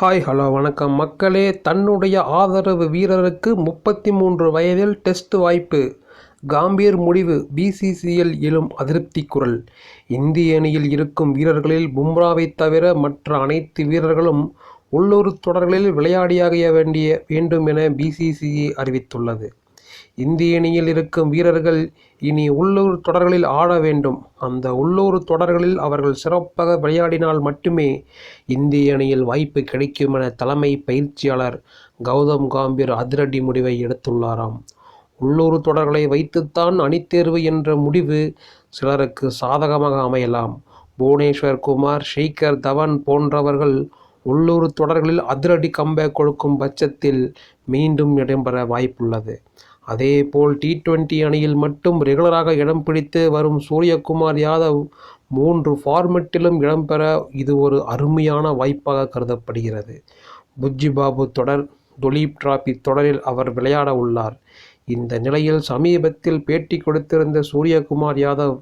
Hello வணக்கம் மக்களே. தன்னுடைய ஆதரவு வீரருக்கு 33 வயதில் டெஸ்ட் வாய்ப்பு, கம்பீர் முடிவு. பிசிசிஐயில் எழும் அதிருப்தி குரல். இந்திய அணியில் இருக்கும் வீரர்களில் பும்ராவை தவிர மற்ற அனைத்து வீரர்களும் உள்ளூர் தொடர்களில் விளையாடியாக வேண்டும் என பிசிசிஐ அறிவித்துள்ளது. இந்திய அணியில் இருக்கும் வீரர்கள் இனி உள்ளூர் தொடர்களில் ஆட வேண்டும். அந்த உள்ளூர் தொடர்களில் அவர்கள் சிறப்பாக விளையாடினால் மட்டுமே இந்திய அணியில் வாய்ப்பு கிடைக்கும் என தலைமை பயிற்சியாளர் கௌதம் கம்பீர் அதிரடி முடிவை எடுத்துள்ளாராம். உள்ளூர் தொடர்களை வைத்துத்தான் அணித்தேர்வு என்ற முடிவு சிலருக்கு சாதகமாக அமையலாம். புவனேஸ்வர் குமார், ஷிகர் தவன் போன்றவர்கள் உள்ளூர் தொடர்களில் அதிரடி கம்பேக் கொடுக்கும் பட்சத்தில் மீண்டும் இடம்பெற வாய்ப்புள்ளது. அதேபோல் T20 அணியில் மட்டும் ரெகுலராக இடம் பிடித்து வரும் சூரியகுமார் யாதவ் 3 ஃபார்மெட்டிலும் இடம்பெற இது ஒரு அருமையான வாய்ப்பாக கருதப்படுகிறது. புஜ்ஜி பாபு தொடர், துலீப் டிராபி தொடரில் அவர் விளையாட உள்ளார். இந்த நிலையில் சமீபத்தில் பேட்டி கொடுத்திருந்த சூரியகுமார் யாதவ்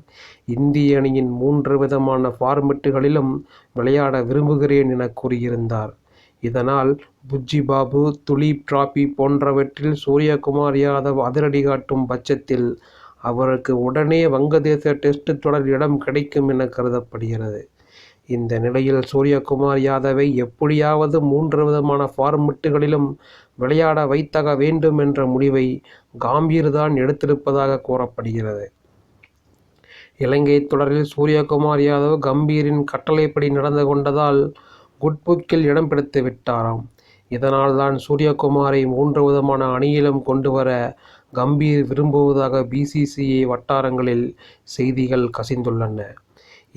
இந்திய அணியின் 3 விதமான ஃபார்மெட்டுகளிலும் விளையாட விரும்புகிறேன் என கூறியிருந்தார். இதனால் புஜ்ஜி பாபு, துலீப் டிராபி போன்றவற்றில் சூரியகுமார் யாதவ் அதிரடி காட்டும் பட்சத்தில் அவருக்கு உடனே வங்கதேச டெஸ்ட் தொடர் இடம் கிடைக்கும் என கருதப்படுகிறது. இந்த நிலையில் சூரியகுமார் யாதவை எப்படியாவது 3 விதமான ஃபார்மெட்டுகளிலும் விளையாட வைத்தாக வேண்டும் என்ற முடிவை கம்பீர் தான் எடுத்திருப்பதாக கூறப்படுகிறது. இலங்கை தொடரில் சூரியகுமார் யாதவ் கம்பீரின் கட்டளைப்படி நடந்து கொண்டதால் குட்புக்கில் இடம் பிடித்து விட்டாராம். இதனால் தான் சூரியகுமாரை 3 விதமான அணியிலும் கொண்டு வர கம்பீர் விரும்புவதாக பிசிசிஐ வட்டாரங்களில் செய்திகள் கசிந்துள்ளன.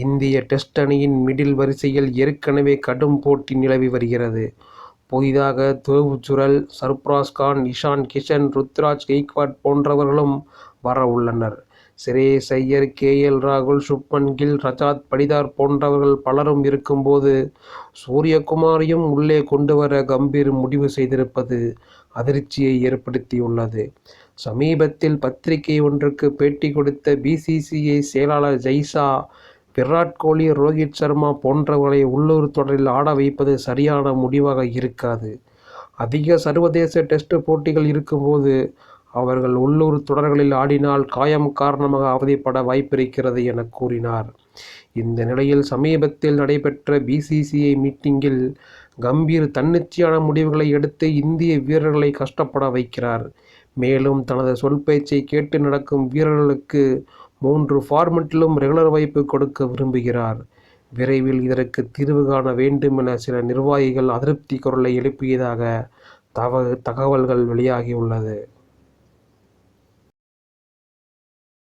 இந்திய டெஸ்ட் அணியின் மிடில் வரிசையில் ஏற்கனவே கடும் போட்டி நிலவி வருகிறது. புதிதாக துருவ் ஜுரல், சர்பராஸ் கான், இஷான் கிஷன், ருத்ராஜ் கெய்க்வாட் போன்றவர்களும் வர உள்ளனர். ஸ்ரேயஸ் ஐயர், KL ராகுல், சுப்மன் கில், ரஜாத் படிதார் போன்றவர்கள் பலரும் இருக்கும்போது சூரியகுமாரையும் உள்ளே கொண்டு வர கம்பீர் முடிவு செய்திருப்பது அதிர்ச்சியை ஏற்படுத்தியுள்ளது. சமீபத்தில் பத்திரிகை ஒன்றுக்கு பேட்டி கொடுத்த பிசிசிஐ செயலாளர் ஜெய்ஷா, விராட் கோலி, ரோஹித் சர்மா போன்றவர்களை உள்ளூர் தொடரில் ஆட வைப்பது சரியான முடிவாக இருக்காது. அதிக சர்வதேச டெஸ்ட் போட்டிகள் இருக்கும்போது அவர்கள் உள்ளூர் தொடர்களில் ஆடினால் காயம் காரணமாக அவதிப்பட வாய்ப்பிருக்கிறது என கூறினார். இந்த நிலையில் சமீபத்தில் நடைபெற்ற பிசிசிஐ மீட்டிங்கில் கம்பீர் தன்னிச்சையான முடிவுகளை எடுத்து இந்திய வீரர்களை கஷ்டப்பட வைக்கிறார். மேலும் தனது சொல் பேச்சை கேட்டு நடக்கும் வீரர்களுக்கு 3 ஃபார்மெட்டிலும் ரெகுலர் வாய்ப்பு கொடுக்க விரும்புகிறார். விரைவில் இதற்கு தீர்வு காண வேண்டும் என சில நிர்வாகிகள் அதிருப்தி குரலை எழுப்பியதாக தகவல்கள் வெளியாகியுள்ளது.